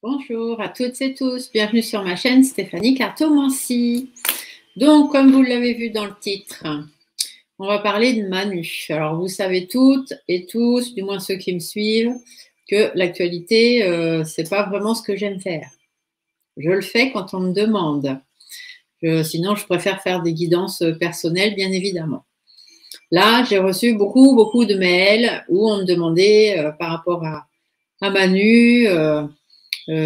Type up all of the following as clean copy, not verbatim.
Bonjour à toutes et tous, bienvenue sur ma chaîne Stéphanie Cartomancie. Donc, comme vous l'avez vu dans le titre, on va parler de Manu. Alors, vous savez toutes et tous, du moins ceux qui me suivent, que l'actualité, c'est pas vraiment ce que j'aime faire. Je le fais quand on me demande. Sinon, je préfère faire des guidances personnelles, bien évidemment. Là, j'ai reçu beaucoup de mails où on me demandait par rapport à Manu,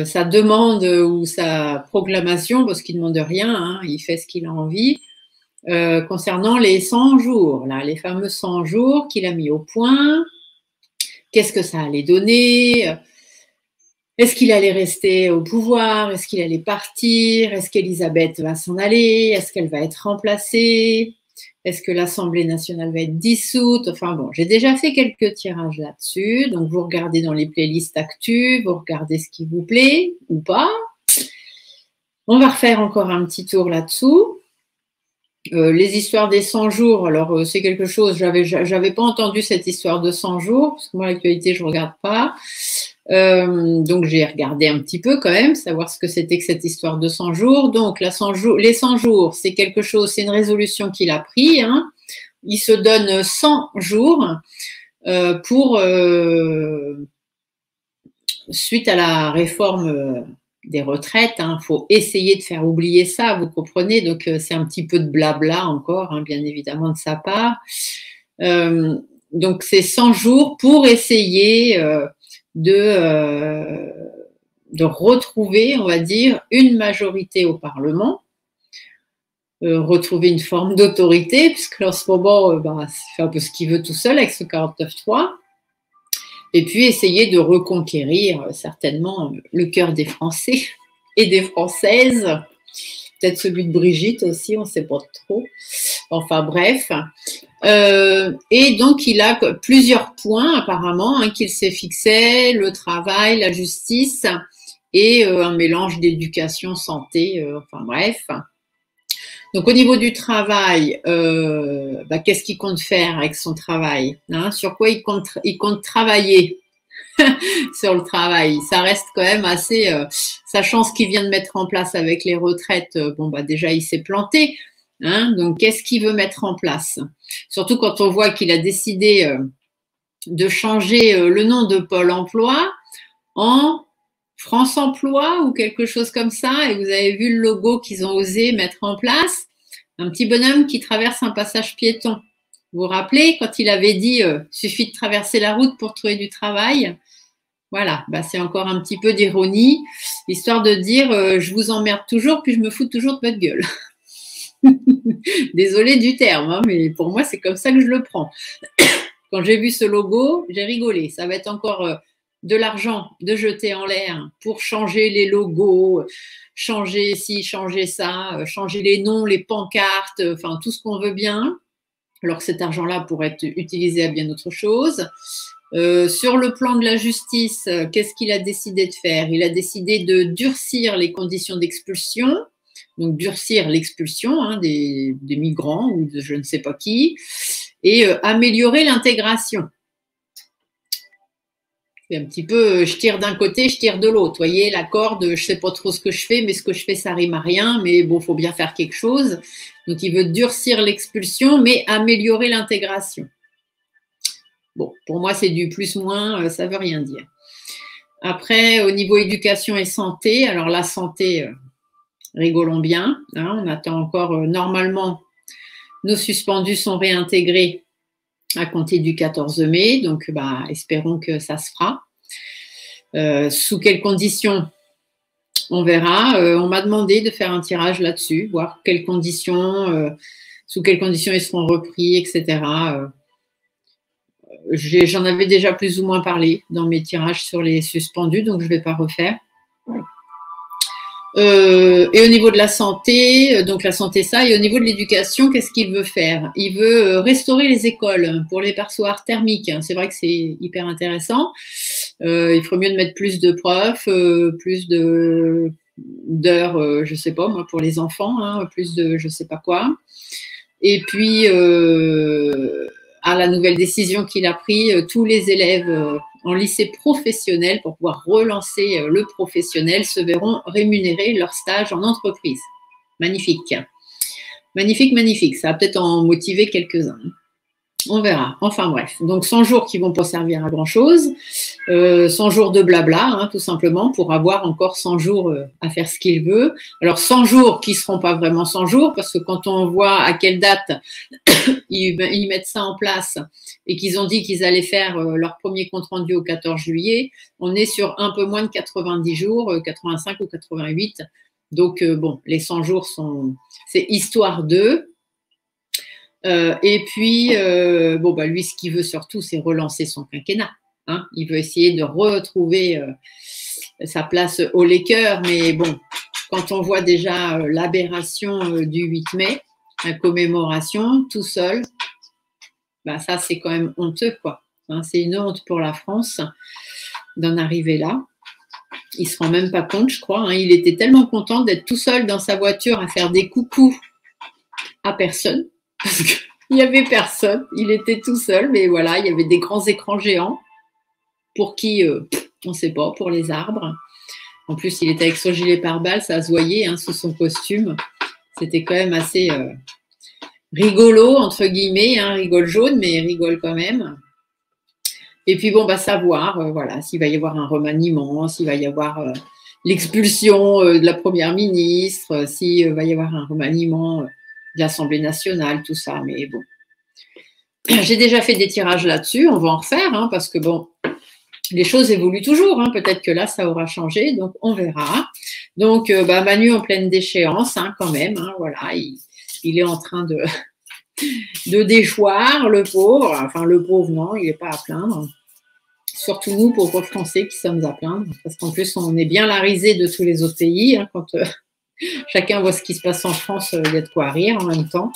sa demande ou sa proclamation, parce qu'il ne demande rien, hein, il fait ce qu'il a envie, concernant les 100 jours, là, les fameux 100 jours qu'il a mis au point. Qu'est-ce que ça allait donner? Est-ce qu'il allait rester au pouvoir? Est-ce qu'il allait partir? Est-ce qu'Elisabeth va s'en aller? Est-ce qu'elle va être remplacée? Est-ce que l'Assemblée nationale va être dissoute? Enfin bon, j'ai déjà fait quelques tirages là-dessus. Donc, vous regardez dans les playlists actu, vous regardez ce qui vous plaît ou pas. On va refaire encore un petit tour là-dessous. Les histoires des 100 jours, alors c'est quelque chose, j'avais pas entendu cette histoire de 100 jours, parce que moi, l'actualité, je regarde pas. Donc, j'ai regardé un petit peu quand même, savoir ce que c'était que cette histoire de 100 jours. Donc, les 100 jours, c'est quelque chose, c'est une résolution qu'il a prise. Hein. Il se donne 100 jours pour, suite à la réforme des retraites, il faut essayer de faire oublier ça, vous comprenez. Donc, c'est un petit peu de blabla encore, hein, bien évidemment, de sa part. Donc, c'est 100 jours pour essayer de retrouver, on va dire, une majorité au Parlement, retrouver une forme d'autorité, puisque en ce moment, il fait un peu ce qu'il veut tout seul avec ce 49.3, et puis essayer de reconquérir certainement le cœur des Français et des Françaises, peut-être celui de Brigitte aussi, on ne sait pas trop. Enfin bref. Et donc, il a plusieurs points apparemment qu'il s'est fixé, le travail, la justice et un mélange d'éducation, santé, enfin bref. Donc, au niveau du travail, qu'est-ce qu'il compte faire avec son travail, hein? Sur quoi il compte travailler sur le travail? Ça reste quand même assez, sachant ce qu'il vient de mettre en place avec les retraites, déjà, il s'est planté. Hein, donc, qu'est-ce qu'il veut mettre en place? Surtout quand on voit qu'il a décidé de changer le nom de Pôle emploi en France Emploi ou quelque chose comme ça. Et vous avez vu le logo qu'ils ont osé mettre en place, un petit bonhomme qui traverse un passage piéton. Vous vous rappelez quand il avait dit suffit de traverser la route pour trouver du travail? Voilà, c'est encore un petit peu d'ironie, histoire de dire je vous emmerde toujours, puis je me fous toujours de votre gueule. Désolée du terme, hein, mais pour moi, c'est comme ça que je le prends. Quand j'ai vu ce logo, j'ai rigolé. Ça va être encore de l'argent de jeter en l'air pour changer les logos, changer ci, changer ça, changer les noms, les pancartes, enfin tout ce qu'on veut bien, alors que cet argent-là pourrait être utilisé à bien autre chose. Sur le plan de la justice, qu'est-ce qu'il a décidé de faire? Il a décidé de durcir les conditions d'expulsion, donc durcir l'expulsion des migrants ou de je ne sais pas qui, et améliorer l'intégration. C'est un petit peu, je tire d'un côté, je tire de l'autre. Vous voyez, la corde, je ne sais pas trop ce que je fais, mais ce que je fais, ça rime à rien, mais bon, il faut bien faire quelque chose. Donc, il veut durcir l'expulsion, mais améliorer l'intégration. Bon, pour moi, c'est du plus-moins, ça ne veut rien dire. Après, au niveau éducation et santé, alors la santé, rigolons bien, hein, on attend encore, normalement, nos suspendus sont réintégrés à compter du 14 mai, donc espérons que ça se fera. Sous quelles conditions? On verra. On m'a demandé de faire un tirage là-dessus, voir quelles conditions, sous quelles conditions ils seront repris, etc. J'en avais déjà plus ou moins parlé dans mes tirages sur les suspendus, donc je ne vais pas refaire. Et au niveau de la santé, donc la santé ça, et au niveau de l'éducation, qu'est-ce qu'il veut faire? Il veut restaurer les écoles pour les passoires thermiques. C'est vrai que c'est hyper intéressant. Il ferait mieux de mettre plus de profs, plus d'heures, je sais pas moi, pour les enfants, hein, plus de je sais pas quoi. Et puis, à la nouvelle décision qu'il a prise, tous les élèves en lycée professionnel pour pouvoir relancer le professionnel se verront rémunérer leur stage en entreprise. Magnifique. Magnifique, magnifique. Ça va peut-être en motiver quelques-uns. On verra. Enfin bref. Donc 100 jours qui vont pas servir à grand-chose. 100 jours de blabla, hein, tout simplement, pour avoir encore 100 jours à faire ce qu'il veut. Alors 100 jours qui ne seront pas vraiment 100 jours, parce que quand on voit à quelle date ils mettent ça en place et qu'ils ont dit qu'ils allaient faire leur premier compte rendu au 14 juillet, on est sur un peu moins de 90 jours, 85 ou 88. Donc bon, les 100 jours c'est histoire d'eux. Et puis, bon, bah, lui, ce qu'il veut surtout, c'est relancer son quinquennat. Hein. Il veut essayer de retrouver sa place au Lakers, mais bon, quand on voit déjà l'aberration du 8 mai, la commémoration, tout seul, bah, ça, c'est quand même honteux, quoi. Hein, c'est une honte pour la France d'en arriver là. Il ne se rend même pas compte, je crois. Hein. Il était tellement content d'être tout seul dans sa voiture à faire des coucous à personne. Parce qu'il n'y avait personne, il était tout seul, mais voilà, il y avait des grands écrans géants pour qui, on ne sait pas, pour les arbres. En plus, il était avec son gilet pare-balles, ça se voyait hein, sous son costume. C'était quand même assez rigolo, entre guillemets, hein, rigole jaune, mais rigole quand même. Et puis bon, bah savoir, voilà, s'il va y avoir un remaniement, s'il va y avoir l'expulsion de la première ministre, s'il va y avoir un remaniement de l'Assemblée nationale, tout ça. Mais bon, j'ai déjà fait des tirages là-dessus, on va en refaire, hein, parce que bon, les choses évoluent toujours. Hein, peut-être que là, ça aura changé, donc on verra. Donc, bah, Manu en pleine déchéance, hein, quand même. Hein, voilà, il est en train de déchoir, le pauvre. Enfin, le pauvre, non, il n'est pas à plaindre. Surtout nous, pauvres Français, qui sommes à plaindre. Parce qu'en plus, on est bien la risée de tous les autres pays. Hein, quand chacun voit ce qui se passe en France, il y a de quoi rire en même temps.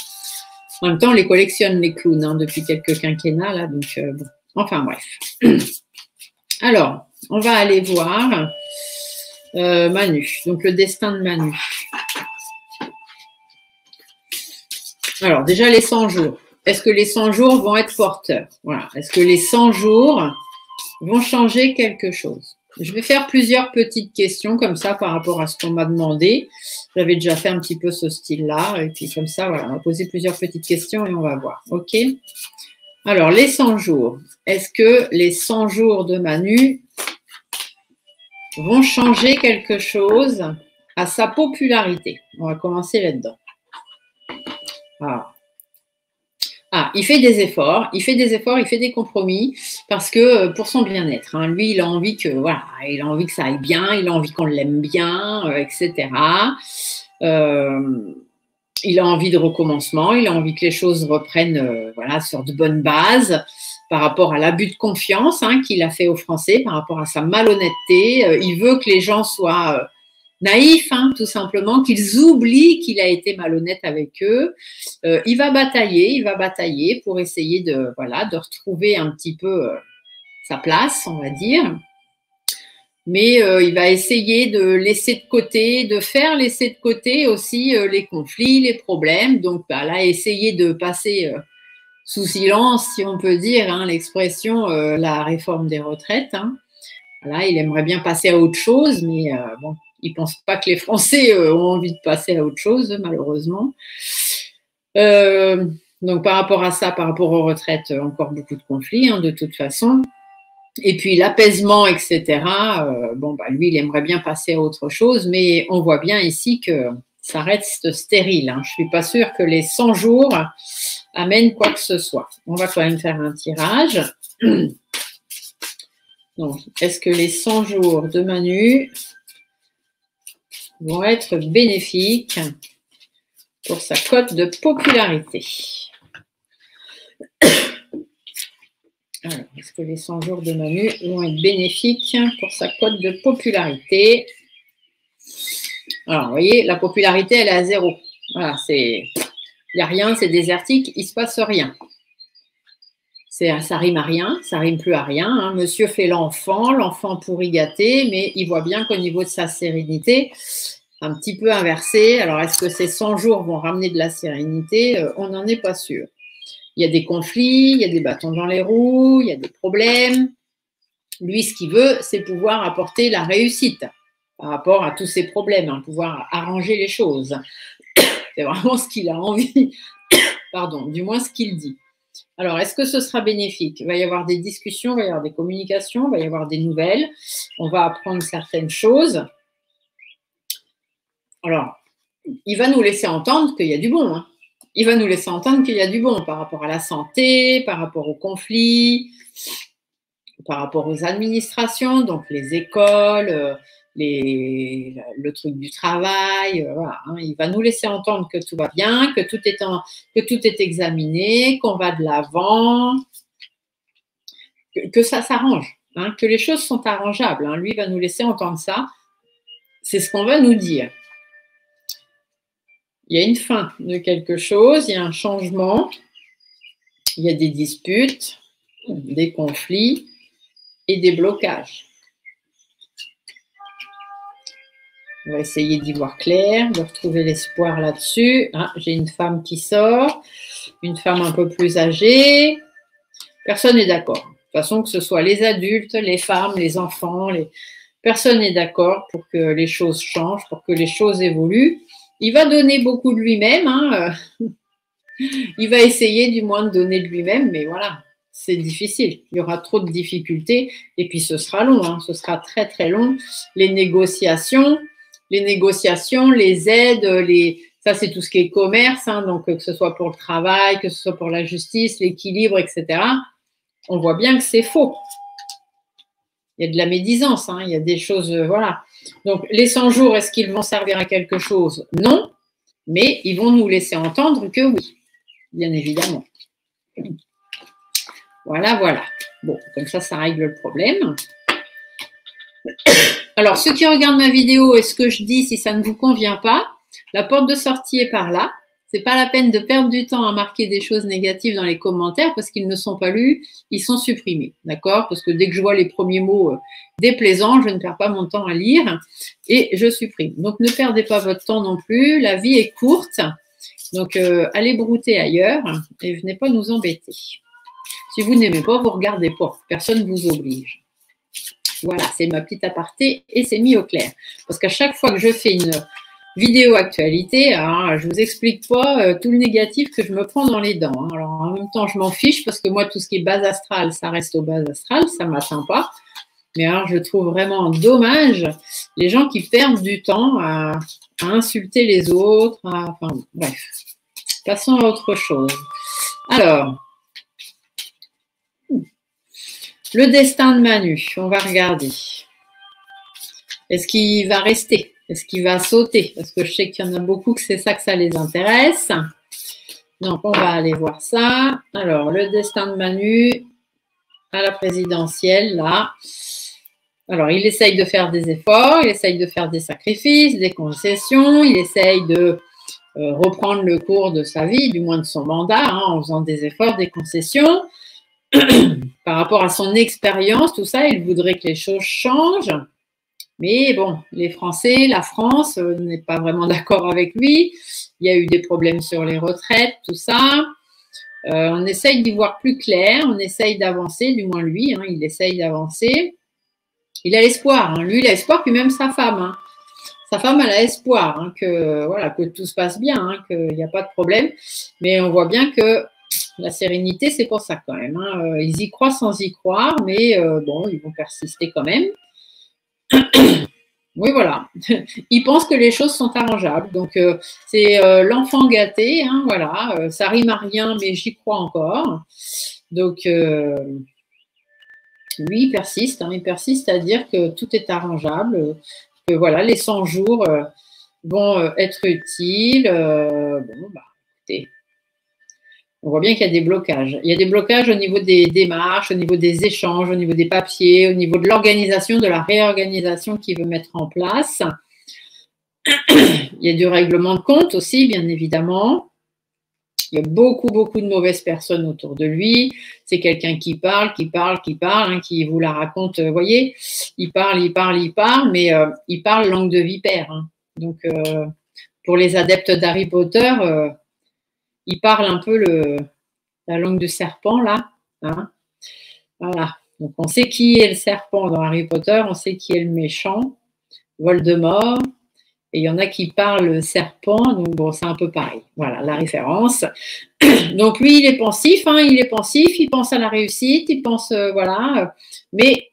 En même temps, on les collectionne, les clowns, hein, depuis quelques quinquennats. Là, donc, bon. Enfin, bref. Alors, on va aller voir Manu. Donc, le destin de Manu. Alors, déjà, les 100 jours. Est-ce que les 100 jours vont être porteurs? Voilà. Est-ce que les 100 jours vont changer quelque chose? Je vais faire plusieurs petites questions comme ça par rapport à ce qu'on m'a demandé. J'avais déjà fait un petit peu ce style-là. Et puis, comme ça, voilà, on va poser plusieurs petites questions et on va voir. OK? Alors, les 100 jours. Est-ce que les 100 jours de Manu vont changer quelque chose à sa popularité? On va commencer là-dedans. Il fait des efforts, il fait des compromis parce que pour son bien-être. Hein, lui, il a envie que voilà, il a envie que ça aille bien, il a envie qu'on l'aime bien, etc. Il a envie de recommencement, il a envie que les choses reprennent voilà, sur de bonnes bases par rapport à l'abus de confiance hein, qu'il a fait aux Français, par rapport à sa malhonnêteté. Il veut que les gens soient naïfs, hein, tout simplement, qu'ils oublient qu'il a été malhonnête avec eux. Il va batailler pour essayer de, voilà, de retrouver un petit peu sa place, on va dire. Mais il va essayer de laisser de côté, de faire laisser de côté aussi les conflits, les problèmes. Donc bah, là, essayer de passer sous silence, si on peut dire, hein, l'expression la réforme des retraites. Hein. Voilà, il aimerait bien passer à autre chose, mais bon, il ne pense pas que les Français ont envie de passer à autre chose, malheureusement. Donc par rapport à ça, par rapport aux retraites, encore beaucoup de conflits, hein, de toute façon. Et puis l'apaisement, etc. Bon, bah, lui, il aimerait bien passer à autre chose, mais on voit bien ici que ça reste stérile. Hein. Je ne suis pas sûre que les 100 jours amènent quoi que ce soit. On va quand même faire un tirage. Donc, est-ce que les 100 jours de Manu vont être bénéfiques pour sa cote de popularité? Alors, est-ce que les 100 jours de Manu vont être bénéfiques pour sa cote de popularité? Alors, vous voyez, la popularité, elle est à 0. Voilà, il n'y a rien, c'est désertique, il ne se passe rien. Ça rime à rien, ça rime plus à rien. Hein. Monsieur fait l'enfant pourri gâté, mais il voit bien qu'au niveau de sa sérénité, un petit peu inversé. Alors, est-ce que ces 100 jours vont ramener de la sérénité? On n'en est pas sûr. Il y a des conflits, il y a des bâtons dans les roues, il y a des problèmes. Lui, ce qu'il veut, c'est pouvoir apporter la réussite par rapport à tous ses problèmes, hein, pouvoir arranger les choses. C'est vraiment ce qu'il a envie, pardon, du moins ce qu'il dit. Alors, est-ce que ce sera bénéfique? Il va y avoir des discussions, il va y avoir des communications, il va y avoir des nouvelles, on va apprendre certaines choses. Alors, il va nous laisser entendre qu'il y a du bon, hein. Il va nous laisser entendre qu'il y a du bon par rapport à la santé, par rapport aux conflits, par rapport aux administrations, donc les écoles, le truc du travail, voilà, hein. Il va nous laisser entendre que tout va bien, que tout est examiné, qu'on va de l'avant, que ça s'arrange, hein, que les choses sont arrangeables, hein. Lui va nous laisser entendre ça. C'est ce qu'on va nous dire. Il y a une fin de quelque chose, il y a un changement, il y a des disputes, des conflits et des blocages. On va essayer d'y voir clair, de retrouver l'espoir là-dessus. Ah, j'ai une femme qui sort, une femme un peu plus âgée. Personne n'est d'accord. De toute façon, que ce soit les adultes, les femmes, les enfants, personne n'est d'accord pour que les choses changent, pour que les choses évoluent. Il va donner beaucoup de lui-même, hein. Il va essayer du moins de donner de lui-même, mais voilà, c'est difficile. Il y aura trop de difficultés et puis ce sera long, hein. Ce sera très très long. Les négociations, les aides, ça c'est tout ce qui est commerce, hein, donc que ce soit pour le travail, que ce soit pour la justice, l'équilibre, etc. On voit bien que c'est faux. Il y a de la médisance, hein, il y a des choses, voilà. Donc les 100 jours, est-ce qu'ils vont servir à quelque chose? Non, mais ils vont nous laisser entendre que oui, bien évidemment. Voilà, voilà. Bon, comme ça règle le problème. Alors, ceux qui regardent ma vidéo et ce que je dis, si ça ne vous convient pas, la porte de sortie est par là. C'est pas la peine de perdre du temps à marquer des choses négatives dans les commentaires parce qu'ils ne sont pas lus, ils sont supprimés, d'accord? Parce que dès que je vois les premiers mots déplaisants, je ne perds pas mon temps à lire et je supprime. Donc, ne perdez pas votre temps non plus, la vie est courte, donc allez brouter ailleurs et venez pas nous embêter. Si vous n'aimez pas, vous regardez pas, personne ne vous oblige. Voilà, c'est ma petite aparté et c'est mis au clair. Parce qu'à chaque fois que je fais une vidéo actualité, hein, je vous explique pas tout le négatif que je me prends dans les dents, hein. Alors en même temps, je m'en fiche parce que moi, tout ce qui est base astrale, ça reste au base astrale, ça ne m'atteint pas. Mais alors, je trouve vraiment dommage les gens qui perdent du temps à insulter les autres. Enfin, bref, passons à autre chose. Alors, le destin de Manu, on va regarder. Est-ce qu'il va rester? Est-ce qu'il va sauter? Parce que je sais qu'il y en a beaucoup que c'est ça que ça les intéresse. Donc, on va aller voir ça. Alors, le destin de Manu à la présidentielle, là. Alors, il essaye de faire des efforts, il essaye de faire des sacrifices, des concessions, il essaye de reprendre le cours de sa vie, du moins de son mandat, hein, en faisant des efforts, des concessions. Par rapport à son expérience, tout ça, il voudrait que les choses changent. Mais bon, les Français, la France n'est pas vraiment d'accord avec lui. Il y a eu des problèmes sur les retraites, tout ça. On essaye d'y voir plus clair, on essaye d'avancer, du moins lui, hein, il essaye d'avancer. Il a l'espoir, hein, lui il a espoir, puis même sa femme. Hein. Sa femme, elle a espoir hein, que, voilà, que tout se passe bien, hein, qu'il n'y a pas de problème. Mais on voit bien que la sérénité, c'est pour ça quand même. Hein. Ils y croient sans y croire, mais bon, ils vont persister quand même. Oui, voilà. Ils pensent que les choses sont arrangeables. Donc, c'est l'enfant gâté. Hein, voilà. Ça rime à rien, mais j'y crois encore. Donc, lui, il persiste. Hein, il persiste à dire que tout est arrangeable. Que voilà, les 100 jours vont être utiles. Bon, bah, écoutez. On voit bien qu'il y a des blocages. Il y a des blocages au niveau des démarches, au niveau des échanges, au niveau des papiers, au niveau de l'organisation, de la réorganisation qu'il veut mettre en place. Il y a du règlement de compte aussi, bien évidemment. Il y a beaucoup, beaucoup de mauvaises personnes autour de lui. C'est quelqu'un qui parle, hein, qui vous la raconte. Vous voyez, il parle, mais il parle langue de vipère. Hein. Donc, pour les adeptes d'Harry Potter, il parle un peu la langue du serpent, là. Hein. Voilà. Donc, on sait qui est le serpent dans Harry Potter, on sait qui est le méchant, Voldemort. Et il y en a qui parlent serpent, donc bon, c'est un peu pareil. Voilà, la référence. Donc lui, il est pensif, il pense à la réussite, il pense, voilà. Mais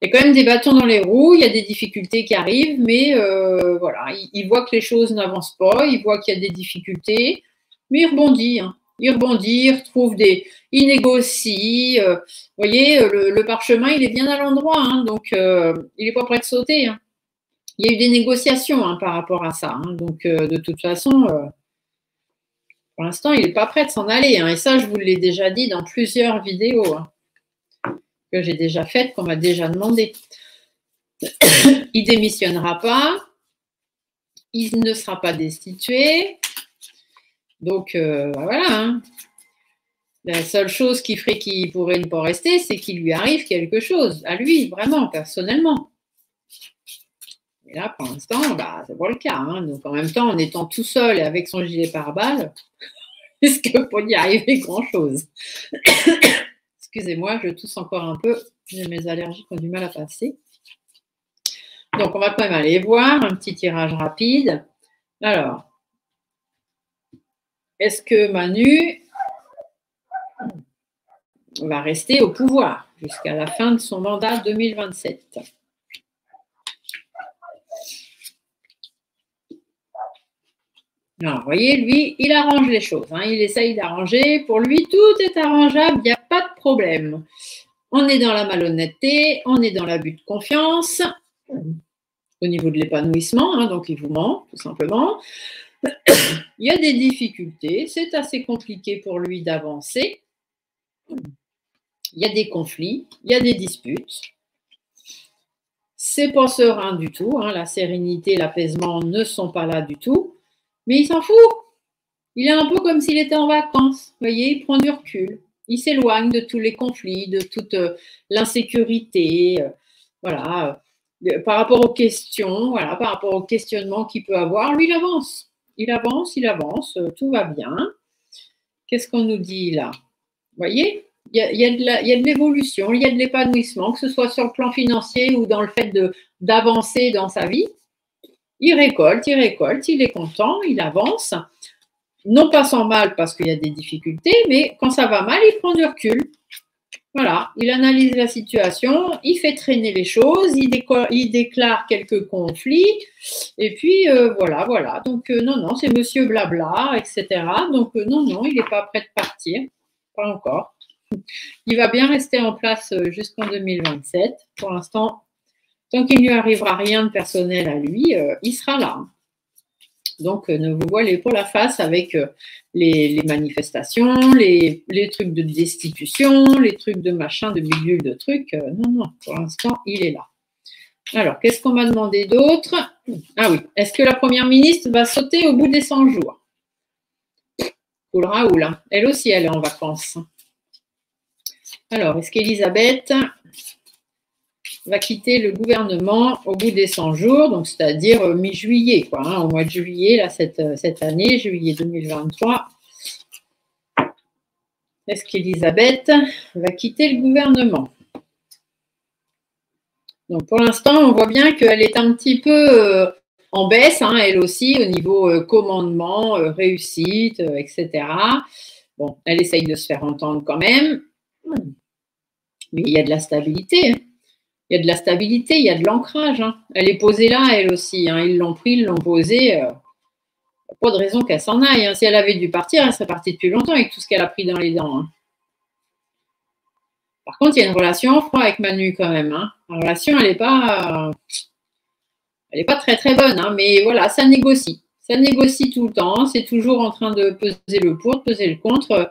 il y a quand même des bâtons dans les roues, il y a des difficultés qui arrivent, mais voilà, il voit que les choses n'avancent pas, il voit qu'il y a des difficultés, mais il rebondit. Il rebondit, il retrouve il négocie. Vous voyez, le parchemin, il est bien à l'endroit, donc il n'est pas prêt de sauter. Il y a eu des négociations par rapport à ça. Donc, de toute façon, pour l'instant, il n'est pas prêt de s'en aller. Et ça, je vous l'ai déjà dit dans plusieurs vidéos que j'ai déjà faites, qu'on m'a déjà demandé. Il ne démissionnera pas. Il ne sera pas destitué. Donc, voilà. La seule chose qui ferait qu'il pourrait ne pas rester, c'est qu'il lui arrive quelque chose, à lui, vraiment, personnellement. Et là, pour l'instant, c'est pas le cas. Donc, en même temps, en étant tout seul et avec son gilet pare-balles, est-ce qu'il peut y arriver grand-chose? Excusez-moi, je tousse encore un peu. J'ai mes allergies qui ont du mal à passer. Donc, on va quand même aller voir un petit tirage rapide. Alors, est-ce que Manu va rester au pouvoir jusqu'à la fin de son mandat 2027? Alors, vous voyez, lui, il arrange les choses. Il essaye d'arranger. Pour lui, tout est arrangeable, il n'y a pas de problème. On est dans la malhonnêteté, on est dans l'abus de confiance au niveau de l'épanouissement, donc il vous ment, tout simplement. Il y a des difficultés, c'est assez compliqué pour lui d'avancer. Il y a des conflits, il y a des disputes. C'est pas serein du tout, la sérénité, l'apaisement ne sont pas là du tout. Mais il s'en fout. Il est un peu comme s'il était en vacances. Vous voyez, il prend du recul. Il s'éloigne de tous les conflits, de toute l'insécurité. Voilà. Par rapport aux questions, voilà, par rapport aux questionnements qu'il peut avoir, lui, il avance. Il avance, tout va bien. Qu'est-ce qu'on nous dit là? Vous voyez, il y a de l'évolution, il y a de l'épanouissement, que ce soit sur le plan financier ou dans le fait d'avancer dans sa vie. Il récolte, il est content, il avance. Non pas sans mal parce qu'il y a des difficultés, mais quand ça va mal, il prend du recul. Voilà, il analyse la situation, il fait traîner les choses, il déclare quelques conflits, et puis voilà. Donc non, c'est monsieur blabla, etc. Donc non, il n'est pas prêt de partir, pas encore. Il va bien rester en place jusqu'en 2027. Pour l'instant, tant qu'il ne lui arrivera rien de personnel à lui, il sera là. Donc, ne vous voilez pas la face avec les manifestations, les trucs de destitution, les trucs de machin, de bidule, de trucs. Non, pour l'instant, il est là. Alors, qu'est-ce qu'on m'a demandé d'autre? Ah oui, est-ce que la Première ministre va sauter au bout des 100 jours? Cool Raoul, elle aussi, elle est en vacances. Alors, est-ce qu'Elisabeth va quitter le gouvernement au bout des 100 jours, donc c'est-à-dire mi-juillet, au mois de juillet, là, cette année, juillet 2023. Est-ce qu'Elisabeth va quitter le gouvernement? Donc, pour l'instant, on voit bien qu'elle est un petit peu en baisse, elle aussi, au niveau commandement, réussite, etc. Bon, elle essaye de se faire entendre quand même, mais il y a de la stabilité. Il y a de la stabilité, il y a de l'ancrage. Elle est posée là, elle aussi. Ils l'ont pris, ils l'ont posée. Pas de raison qu'elle s'en aille. Si elle avait dû partir, elle serait partie depuis longtemps avec tout ce qu'elle a pris dans les dents. Par contre, il y a une relation froide avec Manu quand même. La relation, elle n'est pas très très bonne. Mais voilà, ça négocie. Ça négocie tout le temps. C'est toujours en train de peser le pour, de peser le contre.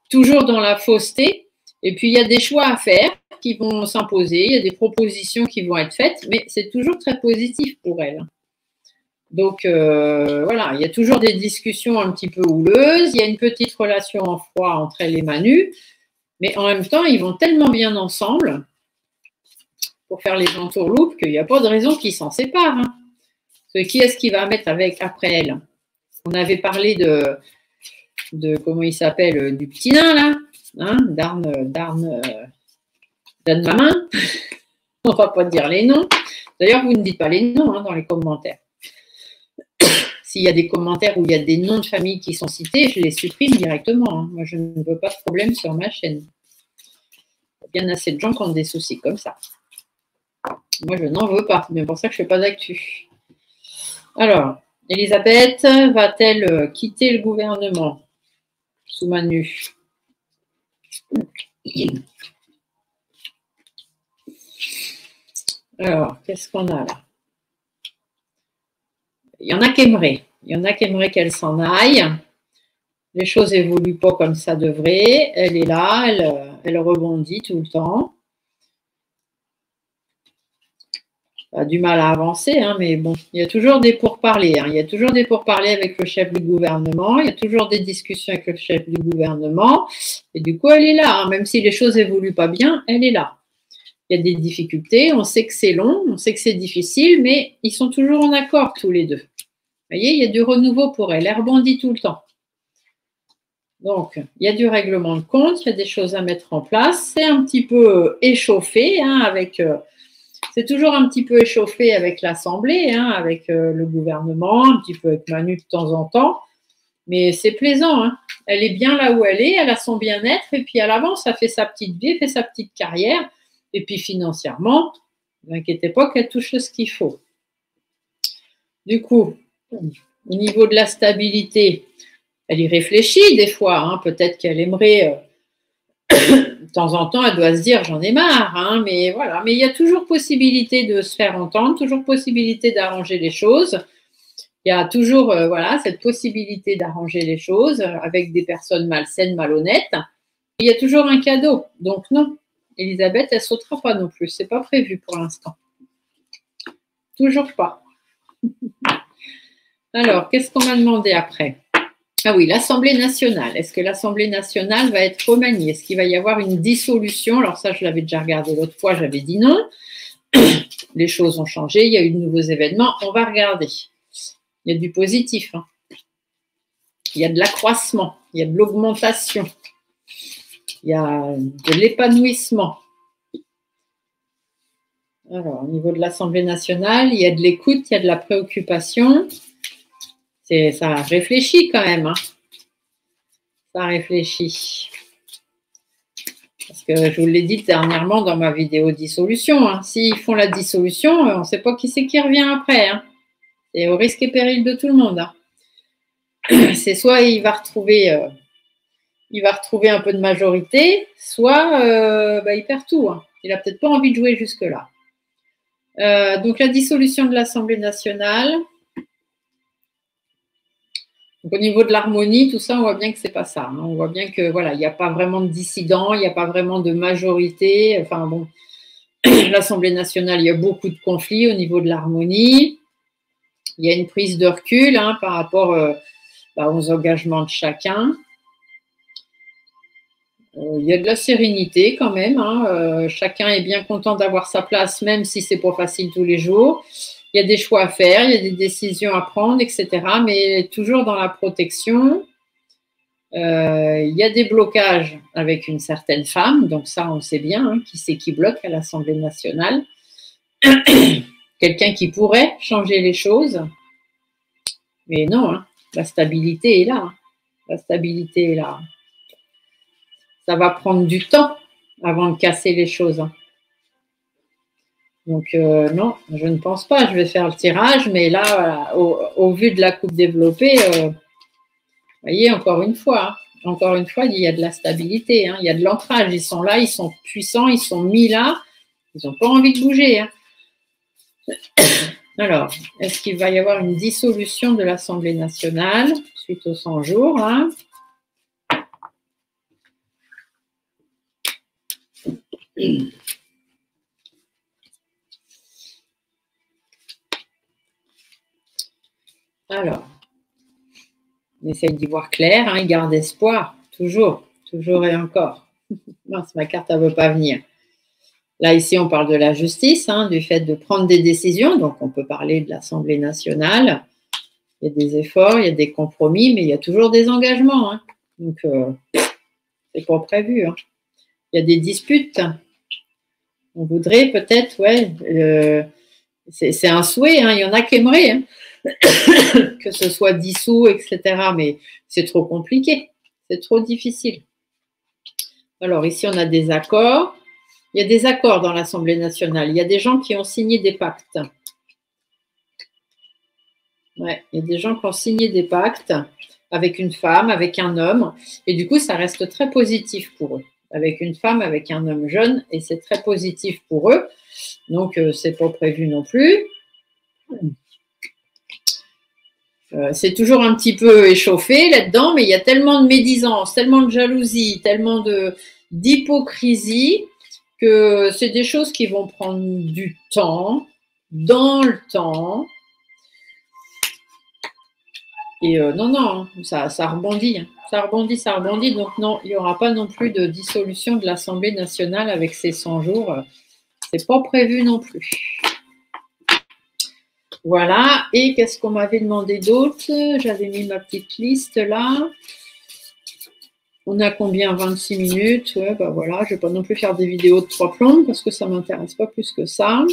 Toujours dans la fausseté. Et puis, il y a des choix à faire qui vont s'imposer, il y a des propositions qui vont être faites, mais c'est toujours très positif pour elle. Donc, voilà, il y a toujours des discussions un petit peu houleuses, il y a une petite relation en froid entre elle et Manu, mais en même temps, ils vont tellement bien ensemble pour faire les entourloupes qu'il n'y a pas de raison qu'ils s'en séparent. Qui est-ce qui va mettre après elle? On avait parlé de comment il s'appelle, du petit nain, là, d'Arne, donne ma main. On ne va pas dire les noms. D'ailleurs, vous ne dites pas les noms dans les commentaires. S'il y a des commentaires où il y a des noms de famille qui sont cités, je les supprime directement. Moi, je ne veux pas de problème sur ma chaîne. Il y a bien assez de gens qui ont des soucis comme ça. Moi, je n'en veux pas. C'est pour ça que je ne fais pas d'actu. Alors, Elisabeth va-t-elle quitter le gouvernement sous Manu? Alors, qu'est-ce qu'on a là? Il y en a qui aimeraient. Il y en a qui aimeraient qu'elle s'en aille. Les choses n'évoluent pas comme ça devrait. Elle est là, elle rebondit tout le temps. Elle a du mal à avancer, mais bon, il y a toujours des pourparlers. Il y a toujours des pourparlers avec le chef du gouvernement. Il y a toujours des discussions avec le chef du gouvernement. Et du coup, elle est là. Même si les choses n'évoluent pas bien, elle est là. Il y a des difficultés. On sait que c'est long, on sait que c'est difficile, mais ils sont toujours en accord tous les deux. Vous voyez, il y a du renouveau pour elle. Elle rebondit tout le temps. Donc, il y a du règlement de compte, il y a des choses à mettre en place. C'est un petit peu échauffé, c'est toujours un petit peu échauffé avec l'Assemblée, avec le gouvernement, un petit peu avec Manu de temps en temps. Mais c'est plaisant. Elle est bien là où elle est, elle a son bien-être, et puis elle avance, elle fait sa petite vie, elle fait sa petite carrière. Et puis financièrement, ne vous inquiétez pas qu'elle touche ce qu'il faut. Du coup, au niveau de la stabilité, elle y réfléchit des fois. Peut-être qu'elle aimerait, de temps en temps, elle doit se dire j'en ai marre. Mais voilà. Mais il y a toujours possibilité de se faire entendre, toujours possibilité d'arranger les choses. Il y a toujours cette possibilité d'arranger les choses avec des personnes malsaines, malhonnêtes. Il y a toujours un cadeau. Donc non, Elisabeth, elle ne sautera pas non plus. Ce n'est pas prévu pour l'instant. Toujours pas. Alors, qu'est-ce qu'on m'a demandé après? Ah oui, l'Assemblée nationale. Est-ce que l'Assemblée nationale va être remaniée? Est-ce qu'il va y avoir une dissolution? Alors ça, je l'avais déjà regardé l'autre fois, j'avais dit non. Les choses ont changé, il y a eu de nouveaux événements. On va regarder. Il y a du positif. Il y a de l'accroissement, il y a de l'augmentation, il y a de l'épanouissement. Alors, au niveau de l'Assemblée nationale, il y a de l'écoute, il y a de la préoccupation. Ça réfléchit quand même. Ça réfléchit. Parce que je vous l'ai dit dernièrement dans ma vidéo dissolution. S'ils font la dissolution, on ne sait pas qui c'est qui revient après. C'est au risque et péril de tout le monde. C'est soit il va retrouver un peu de majorité, soit il perd tout. Il n'a peut-être pas envie de jouer jusque-là. Donc la dissolution de l'Assemblée nationale. Donc, au niveau de l'harmonie, tout ça, on voit bien que c'est pas ça. On voit bien que il n'y a pas vraiment de dissidents, il n'y a pas vraiment de majorité. Enfin bon, l'Assemblée nationale, il y a beaucoup de conflits au niveau de l'harmonie. Il y a une prise de recul par rapport aux engagements de chacun. Il y a de la sérénité quand même. Chacun est bien content d'avoir sa place, même si c'est pas facile tous les jours. Il y a des choix à faire, il y a des décisions à prendre, etc. Mais toujours dans la protection. Il y a des blocages avec une certaine femme. Donc ça, on sait bien qui c'est qui bloque à l'Assemblée nationale. Quelqu'un qui pourrait changer les choses. Mais non, la stabilité est là. La stabilité est là. Ça va prendre du temps avant de casser les choses. Donc, non, je ne pense pas. Je vais faire le tirage, mais là, voilà, au vu de la coupe développée, vous voyez, encore une fois, il y a de la stabilité, il y a de l'ancrage. Ils sont là, ils sont puissants, ils sont mis là. Ils n'ont pas envie de bouger. Alors, est-ce qu'il va y avoir une dissolution de l'Assemblée nationale suite aux 100 jours Alors, on essaye d'y voir clair, il garde espoir, toujours et encore. Mince, ma carte, elle ne veut pas venir. Là, ici, on parle de la justice, du fait de prendre des décisions. Donc, on peut parler de l'Assemblée nationale. Il y a des efforts, il y a des compromis, mais il y a toujours des engagements. Donc, c'est pas prévu. Il y a des disputes. On voudrait peut-être, ouais, c'est un souhait, hein, il y en a qui aimeraient hein, que ce soit dissous, etc. Mais c'est trop compliqué, c'est trop difficile. Alors ici, on a des accords. Il y a des accords dans l'Assemblée nationale. Il y a des gens qui ont signé des pactes. Ouais, il y a des gens qui ont signé des pactes avec une femme, avec un homme. Et du coup, ça reste très positif pour eux. Avec une femme, avec un homme jeune. Et c'est très positif pour eux. Donc, c'est pas prévu non plus. C'est toujours un petit peu échauffé là-dedans, mais il y a tellement de médisance, tellement de jalousie, tellement d'hypocrisie que c'est des choses qui vont prendre du temps, dans le temps. Et non, non, ça rebondit, hein. Ça rebondit, ça rebondit. Donc non, il n'y aura pas non plus de dissolution de l'Assemblée nationale avec ces 100 jours. C'est pas prévu non plus. Voilà. Et qu'est-ce qu'on m'avait demandé d'autre? J'avais mis ma petite liste là. On a combien? 26 minutes. Ouais, bah voilà. Je ne vais pas non plus faire des vidéos de 3 plombes parce que ça ne m'intéresse pas plus que ça.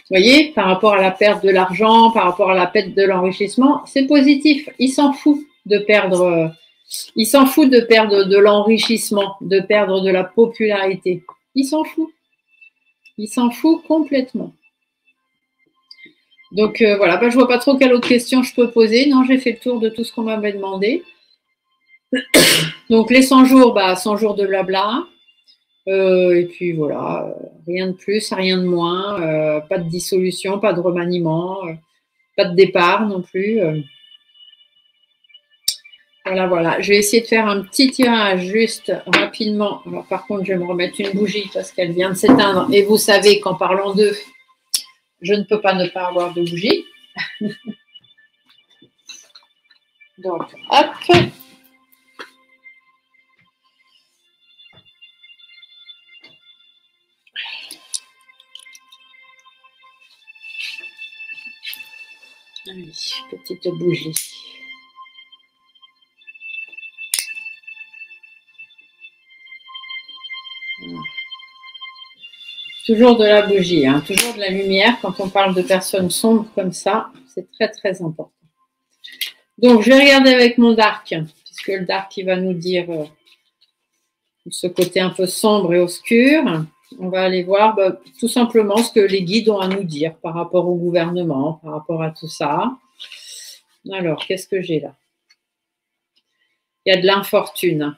Vous voyez, par rapport à la perte de l'argent, par rapport à la perte de l'enrichissement, c'est positif. Il s'en fout de perdre. Il s'en fout de perdre de l'enrichissement, de perdre de la popularité. Il s'en fout. Il s'en fout complètement. Donc voilà, bah, je vois pas trop quelle autre question je peux poser. Non, j'ai fait le tour de tout ce qu'on m'avait demandé. Donc les 100 jours, bah, 100 jours de blabla. Et puis voilà, rien de plus, rien de moins. Pas de dissolution, pas de remaniement, pas de départ non plus. Voilà, voilà. Je vais essayer de faire un petit tirage juste rapidement. Alors, par contre, je vais me remettre une bougie parce qu'elle vient de s'éteindre. Et vous savez qu'en parlant d'eux, je ne peux pas ne pas avoir de bougie. Donc, hop. Allez, petite bougie. Voilà. Toujours de la bougie, hein, toujours de la lumière. Quand on parle de personnes sombres comme ça, c'est très, très important. Donc, je vais regarder avec mon dark, puisque le dark, il va nous dire ce côté un peu sombre et obscur. On va aller voir tout simplement ce que les guides ont à nous dire par rapport au gouvernement, par rapport à tout ça. Alors, qu'est-ce que j'ai là? Il y a de l'infortune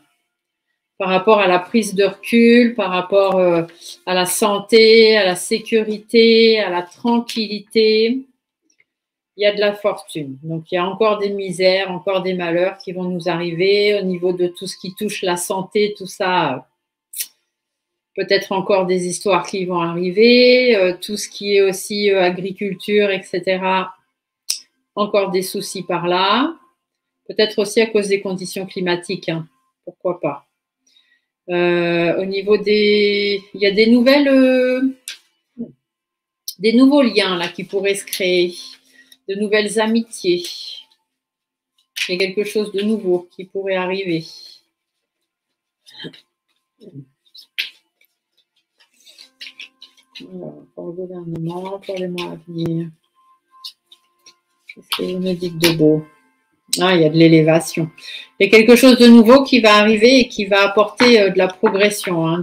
par rapport à la prise de recul, par rapport à la santé, à la sécurité, à la tranquillité. Il y a de la fortune. Donc, il y a encore des misères, encore des malheurs qui vont nous arriver au niveau de tout ce qui touche la santé, tout ça. Peut-être encore des histoires qui vont arriver, tout ce qui est aussi agriculture, etc. Encore des soucis par là. Peut-être aussi à cause des conditions climatiques, hein. Pourquoi pas. Au niveau des... Il y a des nouveaux liens là qui pourraient se créer, de nouvelles amitiés. Il y a quelque chose de nouveau qui pourrait arriver. Alors, pour le gouvernement, pour les mois à venir. Qu'est-ce que vous me dites de beau? Ah, il y a de l'élévation. Il y a quelque chose de nouveau qui va arriver et qui va apporter de la progression, hein,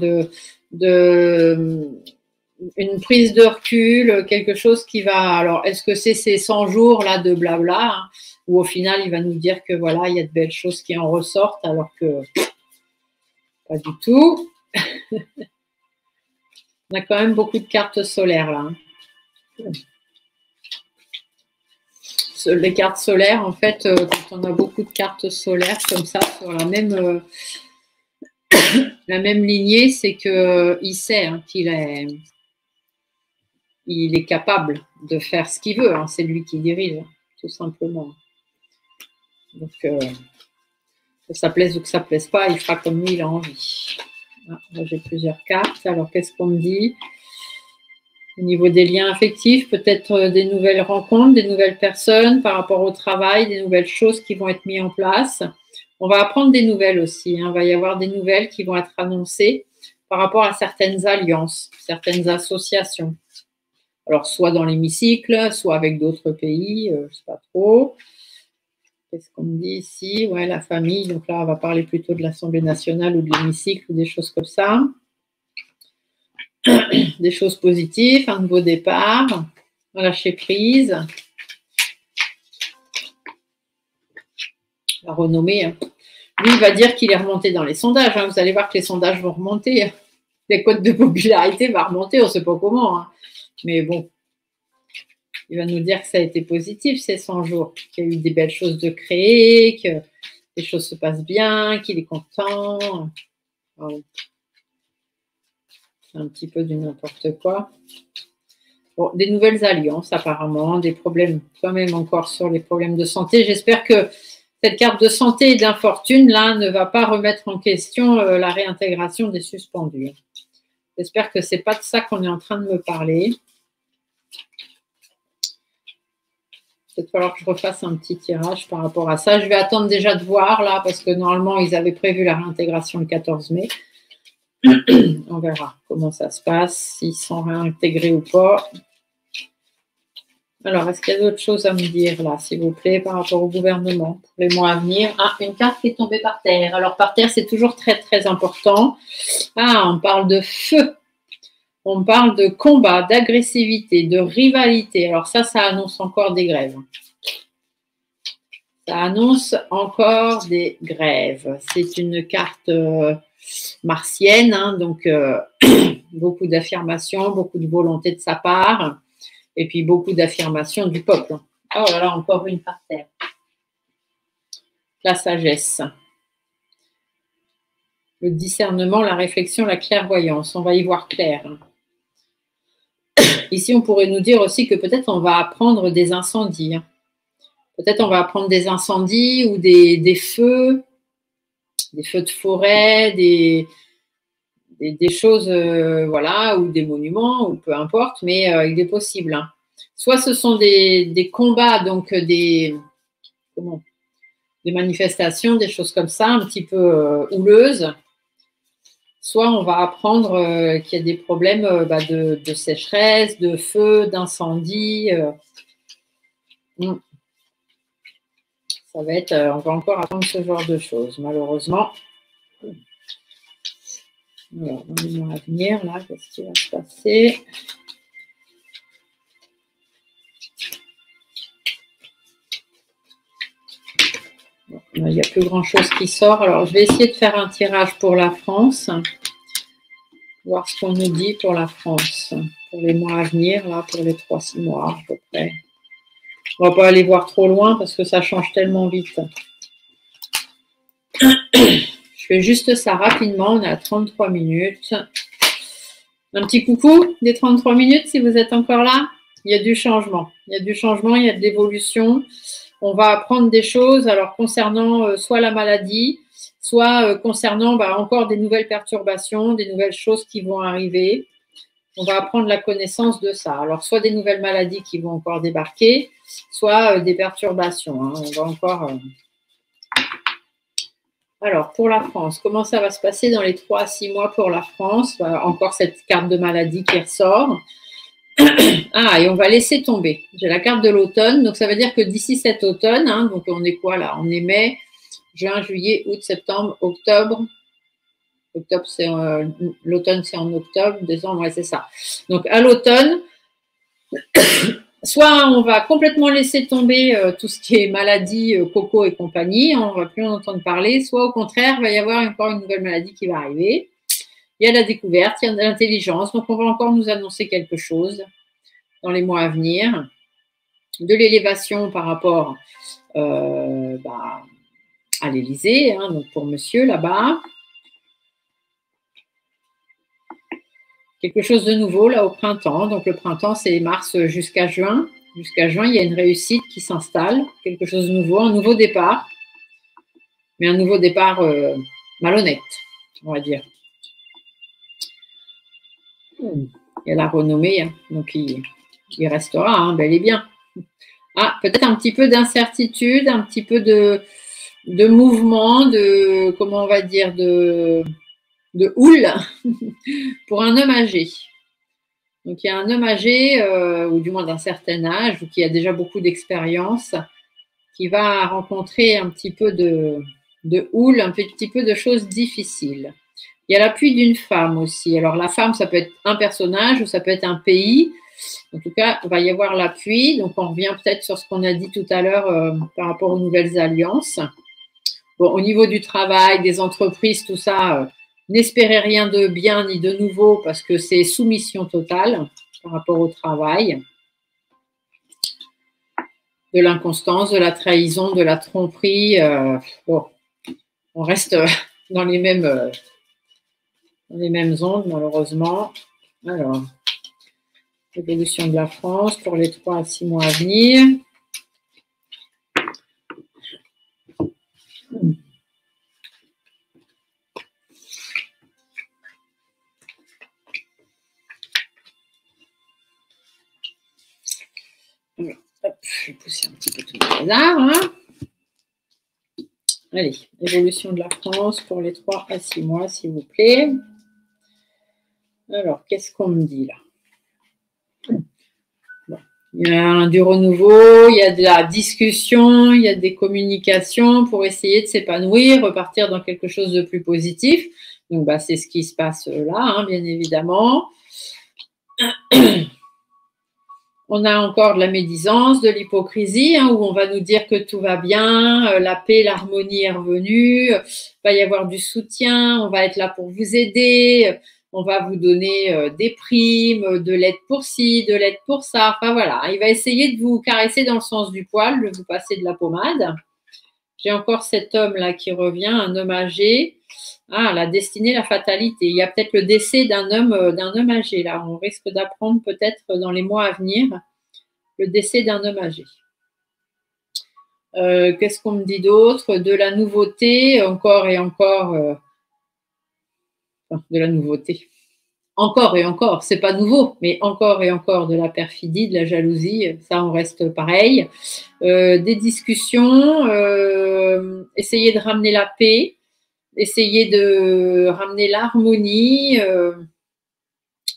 une prise de recul, quelque chose qui va... Alors, est-ce que c'est ces 100 jours là de blabla, hein, où au final, il va nous dire que voilà, il y a de belles choses qui en ressortent, alors que pas du tout. On a quand même beaucoup de cartes solaires là, hein. Les cartes solaires, en fait, quand on a beaucoup de cartes solaires comme ça sur la même lignée, c'est qu'il sait hein, qu'il est capable de faire ce qu'il veut. Hein, c'est lui qui dirige, tout simplement. Donc, que ça plaise ou que ça plaise pas, il fera comme lui il a envie. Ah, là, j'ai plusieurs cartes. Alors, qu'est-ce qu'on me dit? Au niveau des liens affectifs, peut-être des nouvelles rencontres, des nouvelles personnes par rapport au travail, des nouvelles choses qui vont être mises en place. On va apprendre des nouvelles aussi. Hein. Il va y avoir des nouvelles qui vont être annoncées par rapport à certaines alliances, certaines associations. Alors, soit dans l'hémicycle, soit avec d'autres pays, je ne sais pas trop. Qu'est-ce qu'on me dit ici? Ouais, la famille. Donc là, on va parler plutôt de l'Assemblée nationale ou de l'hémicycle ou des choses comme ça. Des choses positives, un nouveau départ, lâcher prise. La renommée. Hein. Lui, il va dire qu'il est remonté dans les sondages. Hein. Vous allez voir que les sondages vont remonter. Les cotes de popularité vont remonter, on ne sait pas comment. Hein. Mais bon, il va nous dire que ça a été positif ces 100 jours, qu'il y a eu des belles choses de créer, que les choses se passent bien, qu'il est content. Oh. C'est un petit peu du n'importe quoi. Bon, des nouvelles alliances apparemment, des problèmes quand même encore sur les problèmes de santé. J'espère que cette carte de santé et d'infortune là ne va pas remettre en question la réintégration des suspendus. J'espère que c'est pas de ça qu'on est en train de me parler. Peut-être falloir que je refasse un petit tirage par rapport à ça. Je vais attendre déjà de voir là, parce que normalement, ils avaient prévu la réintégration le 14 mai. On verra comment ça se passe, s'ils sont réintégrés ou pas. Alors, est-ce qu'il y a d'autres choses à me dire là, s'il vous plaît, par rapport au gouvernement pour les mois à venir? Ah, une carte qui est tombée par terre. Alors, par terre, c'est toujours très, très important. Ah, on parle de feu. On parle de combat, d'agressivité, de rivalité. Alors ça annonce encore des grèves. Ça annonce encore des grèves. C'est une carte martienne, hein, donc beaucoup d'affirmations, beaucoup de volonté de sa part, et puis beaucoup d'affirmations du peuple. Oh là là, encore une par terre. La sagesse. Le discernement, la réflexion, la clairvoyance. On va y voir clair. Ici, on pourrait nous dire aussi que peut-être on va apprendre des incendies. Peut-être on va apprendre des incendies ou des feux de forêt, des choses, voilà, ou des monuments, ou peu importe, mais il est possible. Hein. Soit ce sont des combats, donc des manifestations, des choses comme ça, un petit peu houleuses. Soit on va apprendre qu'il y a des problèmes de sécheresse, de feu, d'incendie. Ça va être, on va encore apprendre ce genre de choses, malheureusement. Alors, dans les mois à venir, là, qu'est-ce qui va se passer? Bon, il n'y a plus grand-chose qui sort. Alors, je vais essayer de faire un tirage pour la France. Voir ce qu'on nous dit pour la France. Pour les mois à venir, là, pour les 3-6 mois, à peu près. On ne va pas aller voir trop loin parce que ça change tellement vite. Je fais juste ça rapidement. On est à 33 minutes. Un petit coucou des 33 minutes si vous êtes encore là. Il y a du changement. Il y a du changement, il y a de l'évolution. On va apprendre des choses alors concernant soit la maladie, soit concernant encore des nouvelles perturbations, des nouvelles choses qui vont arriver. On va apprendre la connaissance de ça. Alors, soit des nouvelles maladies qui vont encore débarquer, soit des perturbations. Hein. On va encore... Alors, pour la France, comment ça va se passer dans les 3 à 6 mois pour la France? Encore cette carte de maladie qui ressort. Ah, et on va laisser tomber. J'ai la carte de l'automne, donc ça veut dire que d'ici cet automne, hein, donc on est quoi là? On est mai, juin, juillet, août, septembre, octobre. Octobre, c'est l'automne, c'est en octobre, décembre, ouais, c'est ça. Donc à l'automne, soit on va complètement laisser tomber tout ce qui est maladie, coco et compagnie, on ne va plus en entendre parler, soit au contraire, il va y avoir encore une nouvelle maladie qui va arriver. Il y a la découverte, il y a de l'intelligence, donc on va encore nous annoncer quelque chose dans les mois à venir, de l'élévation par rapport à l'Élysée, hein, donc pour monsieur là-bas. Quelque chose de nouveau là au printemps. Donc le printemps, c'est mars jusqu'à juin. Jusqu'à juin, il y a une réussite qui s'installe, quelque chose de nouveau, un nouveau départ, mais un nouveau départ malhonnête, on va dire. Il y a la renommée, hein, donc il restera, hein, bel et bien. Ah, peut-être un petit peu d'incertitude, un petit peu de de mouvement, de, comment on va dire, de houle pour un homme âgé. Donc, il y a un homme âgé, ou du moins d'un certain âge, ou qui a déjà beaucoup d'expérience, qui va rencontrer un petit peu de houle, un petit peu de choses difficiles. Il y a l'appui d'une femme aussi. Alors, la femme, ça peut être un personnage ou ça peut être un pays. En tout cas, il va y avoir l'appui. Donc, on revient peut-être sur ce qu'on a dit tout à l'heure par rapport aux nouvelles alliances. Bon, au niveau du travail, des entreprises, tout ça, n'espérez rien de bien ni de nouveau parce que c'est soumission totale par rapport au travail. De l'inconstance, de la trahison, de la tromperie. Bon, on reste dans les mêmes ondes, malheureusement. Alors, évolution de la France pour les 3 à 6 mois à venir. Alors, hop, je vais pousser un petit peu tout le hasard. Hein. Allez, évolution de la France pour les 3 à 6 mois, s'il vous plaît. Alors, qu'est-ce qu'on me dit là? Bon. Il y a du renouveau, il y a de la discussion, il y a des communications pour essayer de s'épanouir, repartir dans quelque chose de plus positif. Donc, bah, c'est ce qui se passe là, hein, bien évidemment. On a encore de la médisance, de l'hypocrisie, hein, où on va nous dire que tout va bien, la paix, l'harmonie est revenue, il va y avoir du soutien, on va être là pour vous aider, on va vous donner des primes, de l'aide pour ci, de l'aide pour ça. Enfin voilà, il va essayer de vous caresser dans le sens du poil, de vous passer de la pommade. J'ai encore cet homme-là qui revient, un homme âgé. Ah, la destinée, la fatalité. Il y a peut-être le décès d'un homme âgé, là. On risque d'apprendre peut-être dans les mois à venir le décès d'un homme âgé. Qu'est-ce qu'on me dit d'autre? De la nouveauté, encore et encore. De la nouveauté. Encore et encore, c'est pas nouveau, mais encore et encore de la perfidie, de la jalousie, ça on reste pareil. Des discussions, essayer de ramener la paix, essayer de ramener l'harmonie.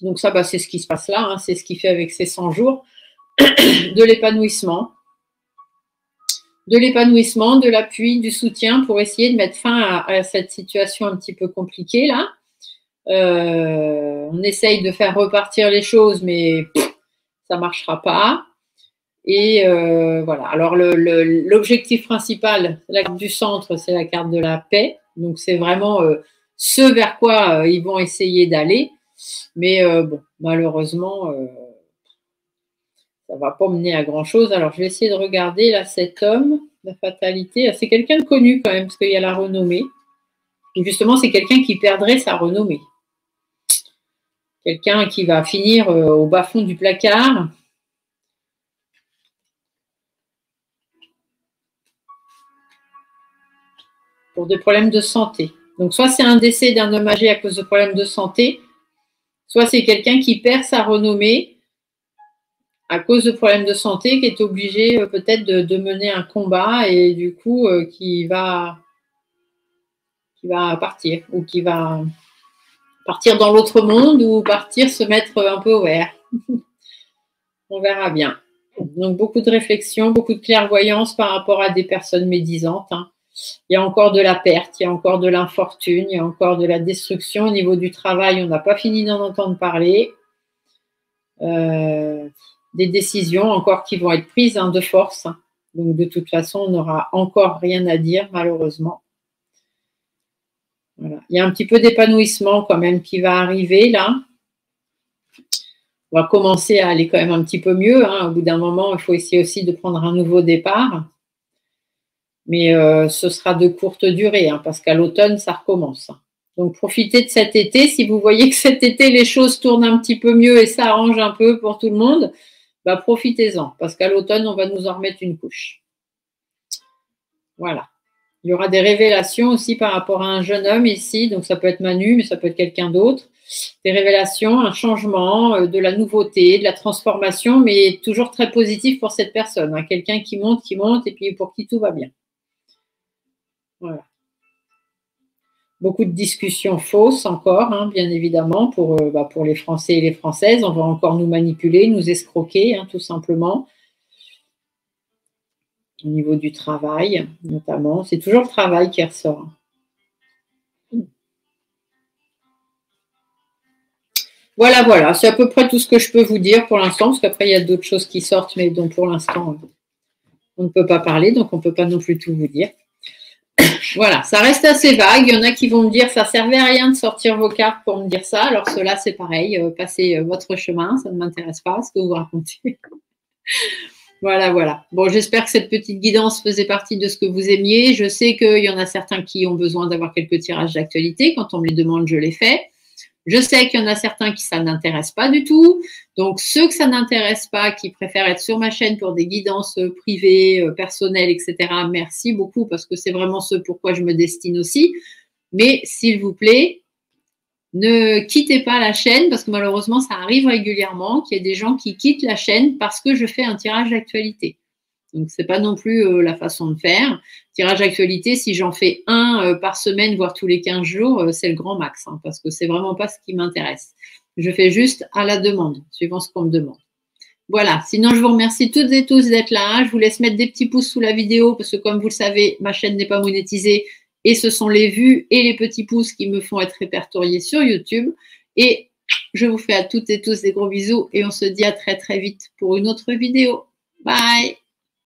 Donc ça, bah, c'est ce qui se passe là, hein, c'est ce qu'il fait avec ces 100 jours. De l'épanouissement, de l'appui, du soutien pour essayer de mettre fin à cette situation un petit peu compliquée là. On essaye de faire repartir les choses, mais ça ne marchera pas. Et voilà. Alors, l'objectif principal, la carte du centre, c'est la carte de la paix. Donc, c'est vraiment ce vers quoi ils vont essayer d'aller. Mais bon, malheureusement, ça ne va pas mener à grand-chose. Alors, je vais essayer de regarder là cet homme, la fatalité. C'est quelqu'un de connu quand même, parce qu'il y a la renommée. Et justement, c'est quelqu'un qui perdrait sa renommée. Quelqu'un qui va finir au bas-fond du placard. Pour des problèmes de santé. Donc, soit c'est un décès d'un homme âgé à cause de problèmes de santé, soit c'est quelqu'un qui perd sa renommée à cause de problèmes de santé, qui est obligé peut-être de mener un combat et du coup qui va partir ou qui va partir dans l'autre monde ou partir se mettre un peu au vert. On verra bien. Donc, beaucoup de réflexion, beaucoup de clairvoyance par rapport à des personnes médisantes. Hein. Il y a encore de la perte, il y a encore de l'infortune, il y a encore de la destruction. Au niveau du travail, on n'a pas fini d'en entendre parler. Des décisions encore qui vont être prises hein, de force. Donc, de toute façon, on n'aura encore rien à dire, malheureusement. Voilà. Il y a un petit peu d'épanouissement quand même qui va arriver là. On va commencer à aller quand même un petit peu mieux. Hein. Au bout d'un moment, il faut essayer aussi de prendre un nouveau départ. Mais ce sera de courte durée, hein, parce qu'à l'automne, ça recommence. Donc, profitez de cet été. Si vous voyez que cet été, les choses tournent un petit peu mieux et ça arrange un peu pour tout le monde, bah, profitez-en, parce qu'à l'automne, on va nous en remettre une couche. Voilà. Il y aura des révélations aussi par rapport à un jeune homme ici. Donc, ça peut être Manu, mais ça peut être quelqu'un d'autre. Des révélations, un changement, de la nouveauté, de la transformation, mais toujours très positif pour cette personne. Hein. Quelqu'un qui monte, et puis pour qui tout va bien. Voilà. Beaucoup de discussions fausses encore, hein, bien évidemment, pour les Français et les Françaises. On va encore nous manipuler, nous escroquer, hein, tout simplement. Au niveau du travail, notamment. C'est toujours le travail qui ressort. Voilà, voilà. C'est à peu près tout ce que je peux vous dire pour l'instant, parce qu'après, il y a d'autres choses qui sortent, mais dont pour l'instant, on ne peut pas parler, donc on ne peut pas non plus tout vous dire. Voilà, ça reste assez vague. Il y en a qui vont me dire ça servait à rien de sortir vos cartes pour me dire ça. Alors cela, c'est pareil, passez votre chemin, ça ne m'intéresse pas ce que vous racontez. Voilà, voilà. Bon, j'espère que cette petite guidance faisait partie de ce que vous aimiez. Je sais qu'il y en a certains qui ont besoin d'avoir quelques tirages d'actualité. Quand on me les demande, je les fais. Je sais qu'il y en a certains qui ça n'intéresse pas du tout. Donc, ceux que ça n'intéresse pas, qui préfèrent être sur ma chaîne pour des guidances privées, personnelles, etc., merci beaucoup parce que c'est vraiment ce pourquoi je me destine aussi. Mais s'il vous plaît, ne quittez pas la chaîne parce que malheureusement, ça arrive régulièrement qu'il y ait des gens qui quittent la chaîne parce que je fais un tirage d'actualité. Donc, ce n'est pas non plus la façon de faire. Tirage d'actualité, si j'en fais un par semaine, voire tous les 15 jours, c'est le grand max, hein, parce que c'est vraiment pas ce qui m'intéresse. Je fais juste à la demande, suivant ce qu'on me demande. Voilà, sinon je vous remercie toutes et tous d'être là. Je vous laisse mettre des petits pouces sous la vidéo, parce que comme vous le savez, ma chaîne n'est pas monétisée, et ce sont les vues et les petits pouces qui me font être répertoriés sur YouTube. Et je vous fais à toutes et tous des gros bisous, et on se dit à très très vite pour une autre vidéo. Bye!